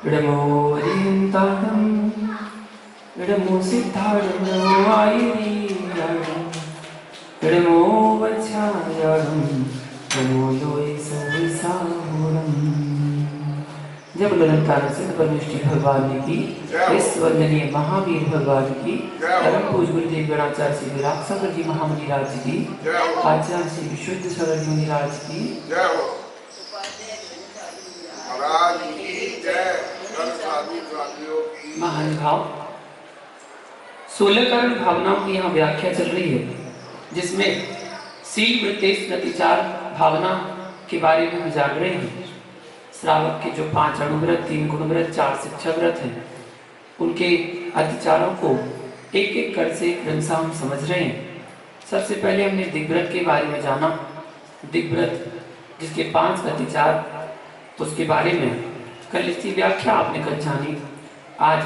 इडमो वरियन्तारं इडमो सिद्धारं आयुरीयारं इडमो वज्रायारं इडमो लोय सोयसाहुरं। जब निरंकार सिद्ध परमेष्ठी भगवान की इस वंदनीय महावीर भगवान की परम पूज गुरुदेव गणाचार्य श्री विराट सागर जी महामुनि राज की आचार्य श्री विशुद्ध सागर जी मुनि राज की महान भाव 16 कारण भावनाओं की यहाँ व्याख्या चल रही है, जिसमें सील वृत्तेश प्रतिचार भावना के बारे में हम जान रहे हैं। श्रावक के जो 5 अणुव्रत, 3 गुणव्रत, 4 शिक्षा व्रत हैं, उनके अतिचारों को एक एक कर से क्रमशः हम समझ रहे हैं। सबसे पहले हमने दिग्व्रत के बारे में जाना। दिग्व्रत जिसके 5 अतिचार, उसके बारे में कल इसकी व्याख्या आपने कल जानी। आज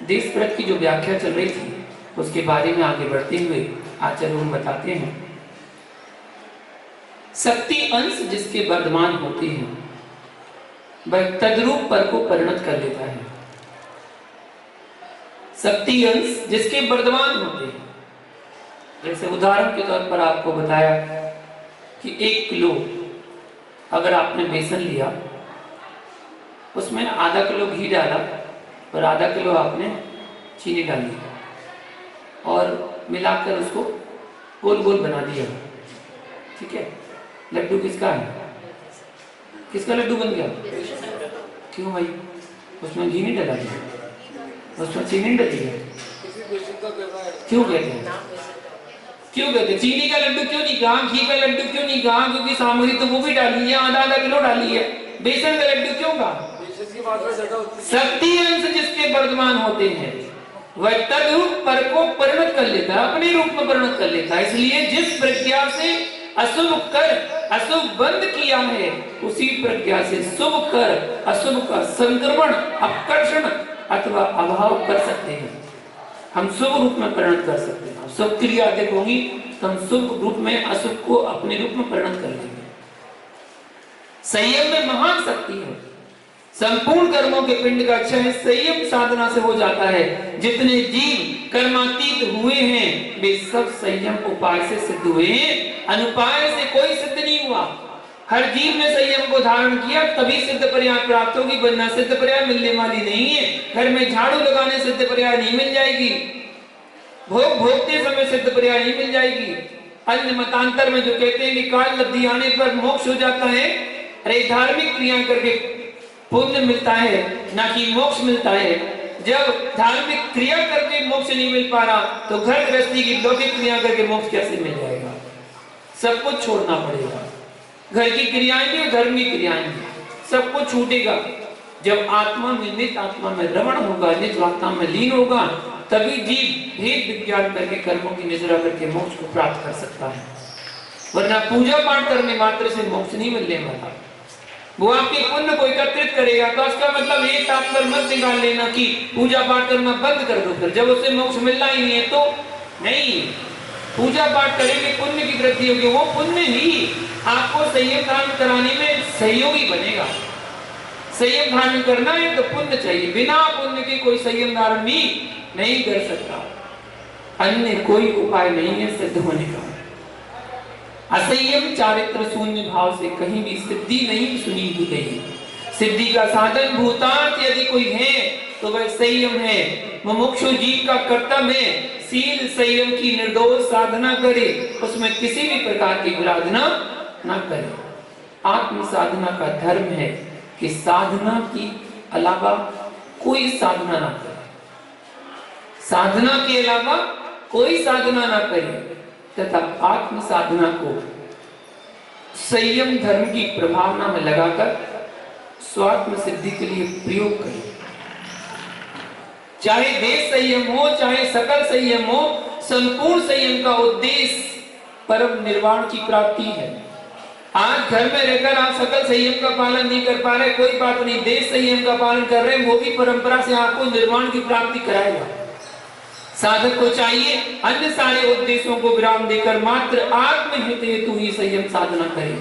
देशव्रत की जो व्याख्या चल रही थी, उसके बारे में आगे बढ़ते हुए आचार्य हम बताते हैं। शक्ति अंश जिसके वर्धमान होते हैं, वह तद्रूप पर को परिणत कर लेता है। शक्ति अंश जिसके वर्धमान होते हैं, जैसे उदाहरण के तौर पर आपको बताया कि 1 किलो अगर आपने बेसन लिया, उसमें आधा किलो घी डाला और आधा किलो आपने चीनी डाली और मिलाकर उसको गोल गोल बना दिया। ठीक है, लड्डू किसका है? किसका लड्डू बन गया? क्यों भाई? उसमें घी नहीं डाला गया, उसमें चीनी नहीं डाली है। क्यों कहते हैं? क्यों कहते हैं चीनी का लड्डू क्यों नहीं कहा, घी का लड्डू क्यों नहीं कहा? क्योंकि सामग्री तो वो भी डाली है, आधा आधा किलो डाली है। बेसन का लड्डू क्यों कहा? शक्ति अंश जिसके वर्धमान होते हैं, वह तद्रूप पर को परिणत कर लेता है, अपने रूप में परिणत कर लेता है। इसलिए जिस प्रज्ञा से अशुभ कर अशुभ बंद किया है, उसी प्रज्ञा से शुभ कर अशुभ का संक्रमण, अपकर्षण अथवा अभाव कर सकते हैं। हम शुभ रूप में परिणत कर सकते हैं। शुभ क्रिया अधिक होंगी तो हम शुभ रूप में अशुभ को अपने रूप में परिणत कर लेंगे। संयम में महान शक्ति है। संपूर्ण कर्मों के पिंड का क्षय संयम साधना से हो जाता है। जितने जीव कर्मातीत हुए हैं, वे सब संयम उपाय से सिद्ध हुए हैं, अनुपाय से कोई सिद्ध नहीं हुआ। हर जीव ने संयम को धारण किया तभी सिद्ध पर्याय प्राप्त होगी, वरना सिद्ध पर्याय मिलने वाली नहीं है। घर में झाड़ू लगाने सिद्ध पर्याय नहीं मिल जाएगी, भोग भोगते समय सिद्ध पर्याय नहीं मिल जाएगी। अन्य मतांतर में जो कहते हैं कि काल लब्धि आने पर मोक्ष हो जाता है, अरे धार्मिक क्रिया करके पुण्य मिलता है, ना कि मोक्ष मिलता है। जब धार्मिक क्रिया करके मोक्ष नहीं मिल पा रहा, तो घर गृहस्थी की लौकिक क्रिया करके मोक्ष कैसे मिल जाएगा? सब कुछ छोड़ना पड़ेगा। घर की क्रियाएं भी, धर्म की क्रियाएं भी, सब कुछ छूटेगा। जब आत्मा में नित्य आत्मा में रमण होगा, नित्य आत्मा में लीन होगा, तभी जीव भेद विज्ञान करके कर्मों की निजरा करके मोक्ष को प्राप्त कर सकता है। वरना पूजा पाठ करने मात्र से मोक्ष नहीं मिलने वाला। वो आपके पुण्य को एकत्रित करेगा, तो इसका मतलब ये तात्पर्य मत निकाल लेना कि पूजा पाठ करना बंद कर दो, फिर जब उसे मोक्ष मिलना ही नहीं है तो नहीं। पूजा पाठ करेंगे, पुण्य की वृद्धि होगी, वो पुण्य ही आपको संयम धारण कराने में सहयोगी बनेगा। संयम धारण करना है तो पुण्य चाहिए, बिना पुण्य के कोई संयम धारण भी नहीं कर सकता। अन्य कोई उपाय नहीं है सिद्ध होने का। असंयम चारित्र शून्य भाव से कहीं भी सिद्धि नहीं सुनी ही गई। सिद्धि का साधन भूतार्थ यदि कोई है तो वह संयम है। मुमुक्षु जीव का कर्तव्य है शील संयम की निर्दोष साधना करे, उसमें किसी भी प्रकार की विराधना न करे। आत्म साधना का धर्म है कि साधना की अलावा कोई साधना ना करे, साधना के अलावा कोई साधना ना करे, तथा आत्म साधना को संयम धर्म की प्रभावना में लगाकर स्वात्म सिद्धि के लिए प्रयोग करें। चाहे देश संयम हो, चाहे सकल संयम हो, संपूर्ण संयम का उद्देश्य परम निर्वाण की प्राप्ति है। आज घर में रहकर आप सकल संयम का पालन नहीं कर पा रहे, कोई बात नहीं, देश संयम का पालन कर रहे हैं, वो भी परंपरा से आपको निर्वाण की प्राप्ति कराएगा। साधक को चाहिए अन्य सारे उद्देश्यों को विराम देकर मात्र आत्महित हेतु ही संयम साधना करे,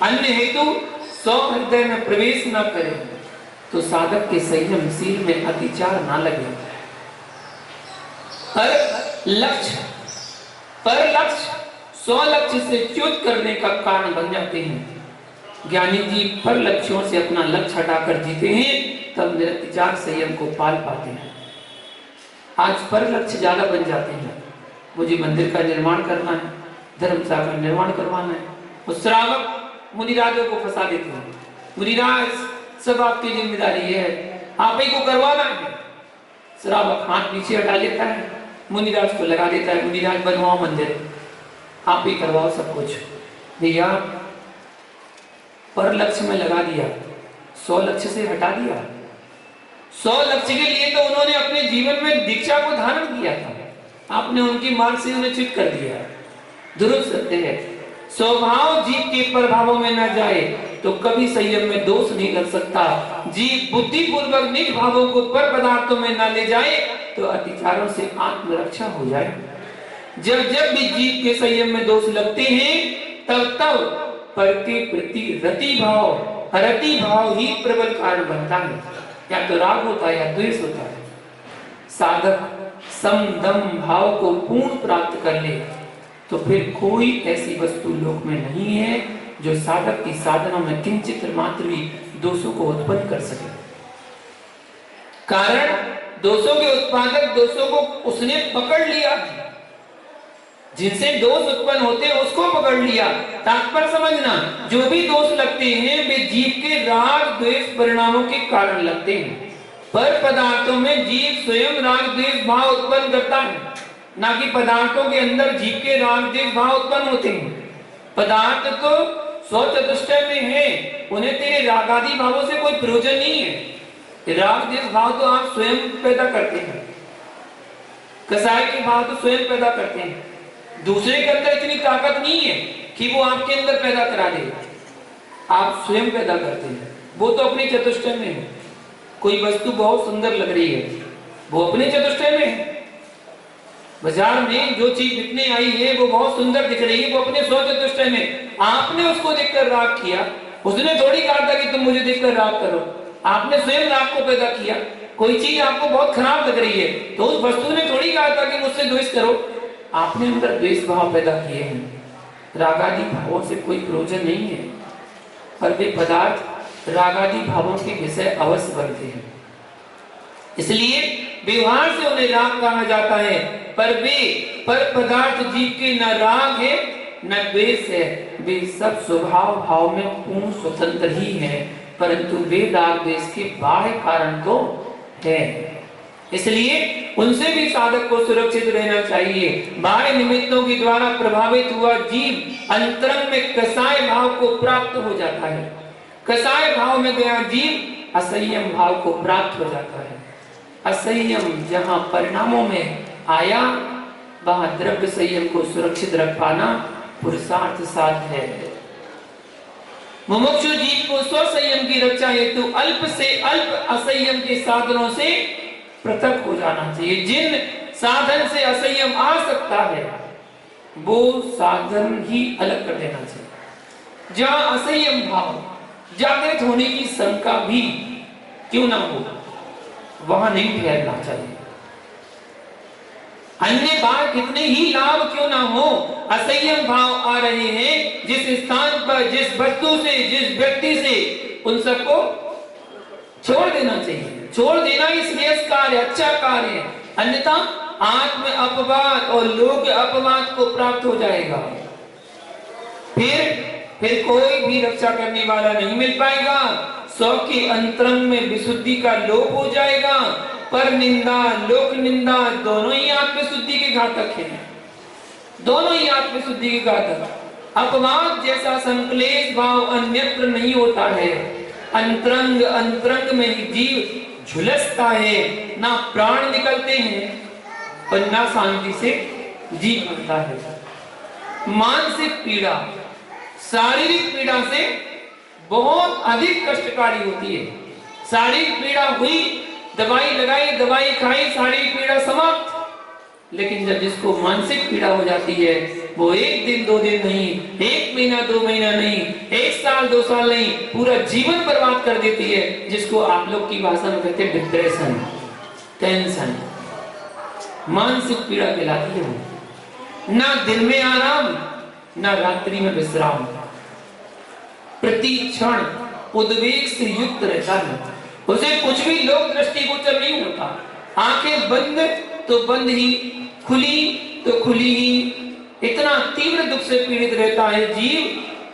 अन्य हेतु स्व हृदय में प्रवेश न करे। तो साधक के संयमशील में अतिचार ना लगे। पर लक्ष्य 100 लक्ष्य से च्युत करने का कारण बन जाते हैं। ज्ञानी जी पर लक्ष्यों से अपना लक्ष्य हटाकर जीते हैं, तब निरतिचार संयम को पाल पाते हैं। आज पर लक्ष्य ज्यादा बन जाते हैं, मुझे मंदिर का निर्माण करना है, धर्मशाला का निर्माण करवाना है। उस श्रावक मुनिराजों को फंसा देते हैं, मुनिराज सब आपकी जिम्मेदारी है, आप ही को करवाना है। श्रावक हाथ पीछे हटा लेता है, मुनिराज को लगा देता है, मुनिराज बनवाओ मंदिर, आप ही करवाओ सब कुछ। भैया पर लक्ष्य में लगा दिया, 100 लक्ष्य से हटा दिया। 100 लक्ष्य के लिए तो उन्होंने अपने जीवन में दीक्षा को धारण किया था, आपने उनकी मार्ग से उन्हें च्युत कर दिया। दुरुस्त सत्य है, स्वभाव जीव के प्रभावों में न जाए तो कभी संयम में दोष नहीं कर सकता। जीव बुद्धि पूर्वक निज भावों को पर पदार्थों में न ले जाए तो अतिचारों से आत्मरक्षा हो जाए। जब जब भी जीव के संयम में दोष लगते हैं, तब तब पर के प्रति रति भाव ही प्रबल कारण बनता है। या तो राग होता है या द्वेष होता है। साधक सम दम भाव को पूर्ण प्राप्त कर ले तो फिर कोई ऐसी वस्तु लोक में नहीं है जो साधक की साधना में किंचित मात्र भी दोषों को उत्पन्न कर सके। कारण दोषों के उत्पादक दोषों को उसने पकड़ लिया, जिनसे दोष उत्पन्न होते हैं उसको पकड़ लिया। तात्पर्य समझना, जो भी दोष लगते हैं वे जीव के राग द्वेष परिणामों के कारण लगते हैं। पर पदार्थों में जीव स्वयं राग द्वेष भाव उत्पन्न करता है, ना कि पदार्थों के अंदर जीव के राग द्वेष भाव उत्पन्न होते हैं। पदार्थ तो स्वचतुष्टय में है, उन्हें तेरे राग आदि भावों से कोई प्रयोजन नहीं है। राग द्वेष भाव तो आप स्वयं पैदा करते हैं, कसाय के भाव तो स्वयं पैदा करते हैं। दूसरे के अंदर इतनी ताकत नहीं है कि वो आपके अंदर पैदा करा दे, आप स्वयं पैदा करते हैं। वो तो अपने चतुष्टय में है। कोई वस्तु बहुत सुंदर लग रही है, वो अपने चतुष्टय में है। बाजार में जो चीज बिकने आई है वो बहुत सुंदर दिख रही है, वो अपने स्व चतुष्टय में। आपने उसको देखकर राग किया, उसने थोड़ी कहा था कि तुम मुझे देखकर राग करो, आपने स्वयं राग को पैदा किया। कोई चीज आपको बहुत खराब लग रही है तो उस वस्तु ने थोड़ी कहा था कि मुझसे द्वेष करो, आपने अंदर द्वेष भाव पैदा किए हैं। रागादि भावों से कोई प्रयोजन नहीं है, पर वे पदार्थ रागादि भावों के विषय अवश्य बनते हैं, इसलिए व्यवहार से उन्हें राग कहा जाता है। पर पदार्थ जीव के न राग है न द्वेष है, वे सब स्वभाव भाव में पूर्ण स्वतंत्र ही है, परंतु वे राग द्वेष के बाह्य कारण तो है। इसलिए उनसे भी साधक को सुरक्षित रहना चाहिए। बाह्य निमित्तों के द्वारा प्रभावित हुआ जीव अंतरंग में कसाय भाव को प्राप्त हो जाता है। कसाय भाव में गया जीव असंयम भाव को प्राप्त हो जाता है। असंयम जहां परिणामों में आया, वहां द्रव्य संयम को सुरक्षित रख पाना पुरुषार्थ साध्य है। मुमुक्षु जीव को स्वसंयम की रक्षा हेतु अल्प से अल्प असंयम के साधनों से पृथक हो जाना चाहिए। जिन साधन से असंयम आ सकता है वो साधन ही अलग कर देना चाहिए। जहां असंयम भाव जागृत होने की शंका भी क्यों ना हो, वहां नहीं ठहरना चाहिए। अन्य बार कितने ही लाभ क्यों ना हो, असंयम भाव आ रहे हैं जिस स्थान पर, जिस वस्तु से, जिस व्यक्ति से, उन सबको छोड़ देना चाहिए। छोड़ देना ही श्रेयस कार्य, अच्छा कार्य है, अन्यथा आत्म अपवाद और लोक अपवाद को प्राप्त हो जाएगा। फिर कोई भी रक्षा करने वाला नहीं मिल पाएगा। सौ के अंतरंग में विशुद्धि का लोप हो जाएगा। पर निंदा, लोक निंदा दोनों ही आत्मशुद्धि के घातक हैं, दोनों ही आत्मशुद्धि के घातक। अपवाद जैसा संक्लेश भाव अन्यत्र नहीं होता है। अंतरंग में ही जीव झुलसता है, ना प्राण निकलते हैं और ना शांति से जीव बनता है। मानसिक पीड़ा शारीरिक पीड़ा से बहुत अधिक कष्टकारी होती है। शारीरिक पीड़ा हुई, दवाई लगाई, दवाई खाई, शारीरिक पीड़ा समाप्त। लेकिन जब जिसको मानसिक पीड़ा हो जाती है, वो 1 दिन 2 दिन नहीं, 1 महीना 2 महीना नहीं, 1 साल 2 साल नहीं, पूरा जीवन बर्बाद कर देती है, जिसको आप लोग की भाषा में कहते हैं डिप्रेशन, टेंशन, मानसिक पीड़ा कहलाती है वो। ना दिन में आराम, ना रात्रि में विश्राम, प्रति क्षण उद्वेग से युक्त रहता है, उसे कुछ भी लोक दृष्टिगोचर नहीं होता। आंखें बंद तो बंद ही, खुली तो खुली ही, इतना तीव्र दुख से पीड़ित रहता है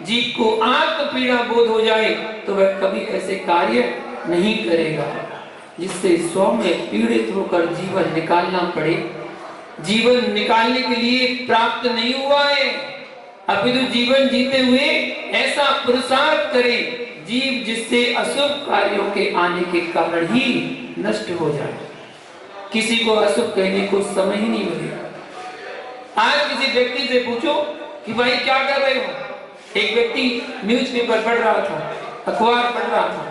जीव को आत्म पीड़ा बोध हो जाए तो वह कभी ऐसे कार्य नहीं करेगा जिससे स्व में पीड़ित होकर जीवन निकालना पड़े। जीवन निकालने के लिए प्राप्त नहीं हुआ है, अपितु जीवन जीते हुए ऐसा पुरुषार्थ करे जीव जिससे अशुभ कार्यों के आने के कारण ही नष्ट हो जाए। किसी को अशुभ कहने को समय ही नहीं मिलेगा। आज किसी व्यक्ति से पूछो कि भाई क्या कर रहे हो, एक व्यक्ति न्यूज़पेपर पढ़ रहा था, अखबार पढ़ रहा था,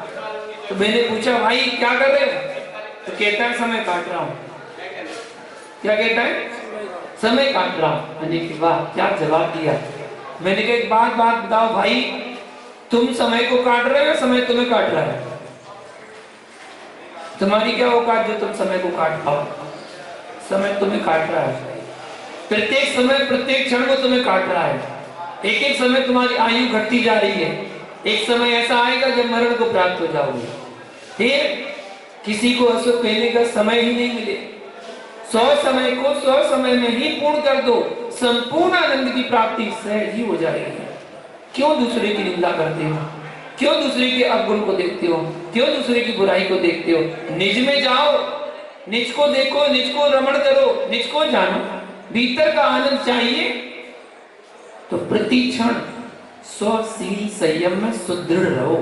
तो मैंने पूछा भाई क्या कर रहे हो, तो कहता है समय काट रहा हूँ। क्या कहता है? समय काट रहा हूँ। मैंने कहा वाह क्या जवाब दिया। मैंने कहा एक बात बताओ भाई, तुम समय को काट रहे हो, समय तुम्हें काट रहा है? तुम्हारी क्या औकात जो तुम समय को काट पाओ? समय तुम्हें काट रहा है, प्रत्येक समय प्रत्येक क्षण को तुम्हें काट रहा है। एक एक समय तुम्हारी आयु घटती जा रही है, एक समय ऐसा आएगा जब मरण को प्राप्त हो जाओगे। फिर किसी को अशुभ कहने का समय ही नहीं मिले। 100 समय को 100 समय में ही पूर्ण कर दो, संपूर्ण आनंद की प्राप्ति सहज ही हो जाएगी। क्यों दूसरे की निंदा करते हो? क्यों दूसरे के अवगुण को देखते हो? क्यों दूसरे की बुराई को देखते हो? निज में जाओ, निज को देखो, निज को रमण करो, निज को जानो। भीतर का आनंद चाहिए तो प्रति क्षण स्वशील संयम में सुदृढ़ रहो।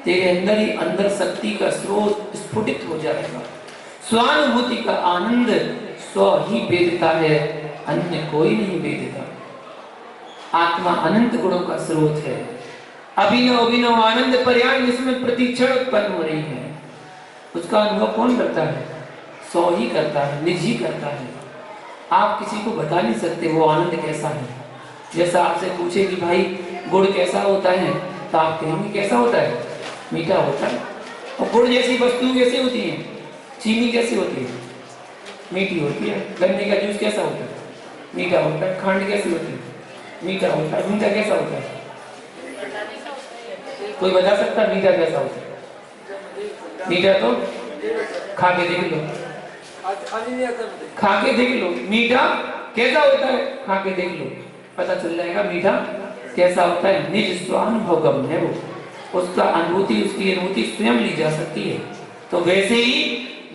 तेरे अंदर ही अंदर शक्ति का स्रोत स्फुटित हो जाएगा। स्वानुभूति का आनंद स्व ही वेदता है, अन्य कोई नहीं वेदता। आत्मा अनंत गुणों का स्रोत है। अभिनव अभिनव आनंद पर्याय जिसमें प्रतिक्षण उत्पन्न हो रही है, उसका अनुभव कौन करता है? स्व ही करता है, निज ही करता है। आप किसी को बता नहीं सकते वो आनंद कैसा है। जैसा आपसे पूछे कि भाई गुड़ कैसा होता है, तो आप कहेंगे कैसा होता है? मीठा होता है। और गुड़ जैसी वस्तु कैसी होती है? चीनी कैसी होती है? मीठी होती है। गन्ने का जूस कैसा होता है? मीठा होता है। खंड कैसी होती है? मीठा होता है। मीठा कैसा होता है? कोई बता सकता है मीठा कैसा होता है? मीठा तो खा के देख लो, खा के देख लो मीठा कैसा होता है, खा के देख लो, पता चल जाएगा मीठा कैसा होता है। निज स्वानुभव गम्य है वो, उसका अनुभूति, उसकी अनुभूति स्वयं ली जा सकती है। तो वैसे ही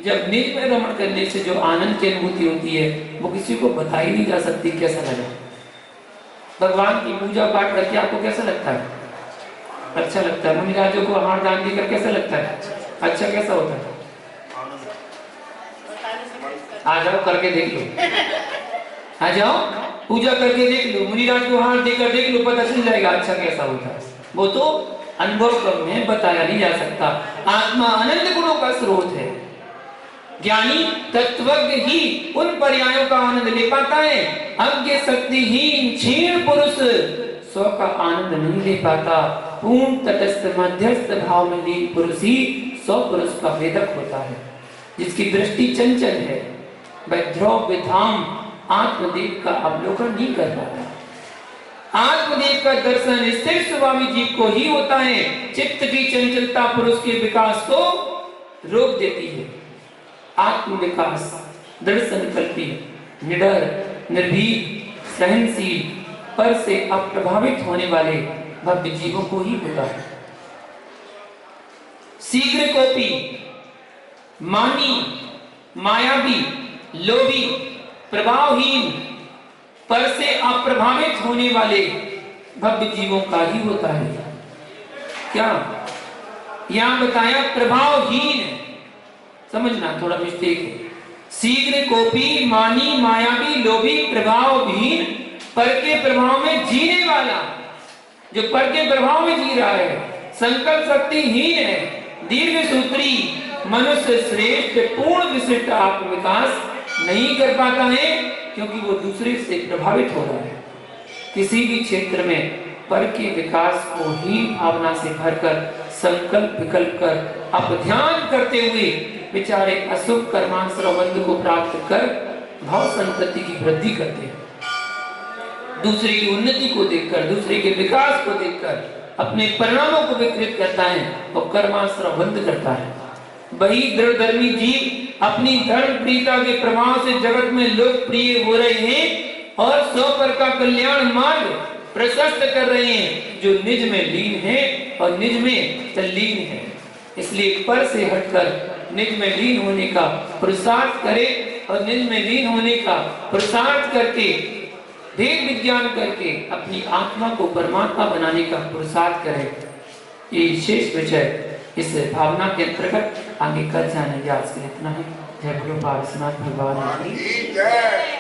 जब निज में रमण करने से जो आनंद की अनुभूति होती है वो किसी को बताई नहीं जा सकती कैसा लगा। भगवान की पूजा पाठ करके आपको कैसा लगता है? अच्छा लगता है। मुनिराजों को हार दान देकर कैसा लगता है? अच्छा कैसा होता है? आ जाओ करके देख लो, आ जाओ पूजा करके देख लो, मुनिराज को हार देकर देख लो, पता चल जाएगा अच्छा कैसा होता है। वो तो अनुभव क्रम में बताया नहीं जा सकता। आत्मा अनंत गुणों का स्रोत है। ज्ञानी तत्वज्ञ ही उन पर्यायों का आनंद ले पाता है। अज्ञ शक्तिहीन क्षीण पुरुष स्व का आनंद नहीं ले पाता। पूर्ण तटस्थ मध्यस्थ भाव में लीन पुरुष ही स्व पुरुष का वेदक होता है। जिसकी दृष्टि चंचल है वह ध्रुव विधाम आत्मदेव का अवलोकन नहीं कर पाता। आत्मदेव का दर्शन स्थिर स्वभावी जीव को ही होता है। चित्त की चंचलता पुरुष के विकास को रोक देती है। आत्म विकास दृढ़ संकल्पी, निडर, निर्भीक, सहनशील, पर से अप्रभावित होने वाले भव्य जीवों को ही होता है। शीघ्र कोपी, मानी, मायावी, लोभी, प्रभावहीन, पर से अप्रभावित होने वाले भव्य जीवों का ही होता है। क्या यहां बताया? प्रभावहीन, समझना थोड़ा मिस्टेक है। शीघ्र कोपी, मानी, मायावी, लोभी, प्रभावहीन, पर के प्रभाव में जीने वाला, जो पर के प्रभाव में जी रहा है, संकल्प शक्तिहीन है, दीर्घ सूत्री, मनुष्य श्रेष्ठ, पूर्ण विशिष्ट आत्मविकास नहीं कर पाता है क्योंकि वो दूसरे से प्रभावित हो रहा है। किसी भी क्षेत्र में पर के विकास को ही भावना से भरकर संकल्प विकल्प कर आप ध्यान करते हुए बेचारे अशुभ कर्मांतरबंध को प्राप्त कर भाव संतति की वृद्धि करते हैं। दूसरे की उन्नति को देखकर, दूसरे के विकास को देखकर अपने परिणामों को विकृत करता है और कर्मांतरबंध करता है। वही दृढ़धर्मी जीव अपनी धर्म प्रियता के प्रभाव से जगत में लोकप्रिय हो रहे हैं और सौ पर का कल्याण मार्ग प्रशस्त कर रहे हैं, जो निज में लीन है और निज में तल्लीन है। इसलिए पर से हटकर निज में लीन होने का पुरुषार्थ करें और निज में लीन होने का पुरुषार्थ करके वेद विज्ञान करके अपनी आत्मा को परमात्मा बनाने का पुरुषार्थ करें। ये विशेष विषय इस भावना के अंतर्गत आगे कल जानेंगे। आज के लिए इतना ही। जय बोलो पारसनाथ भगवान की जय।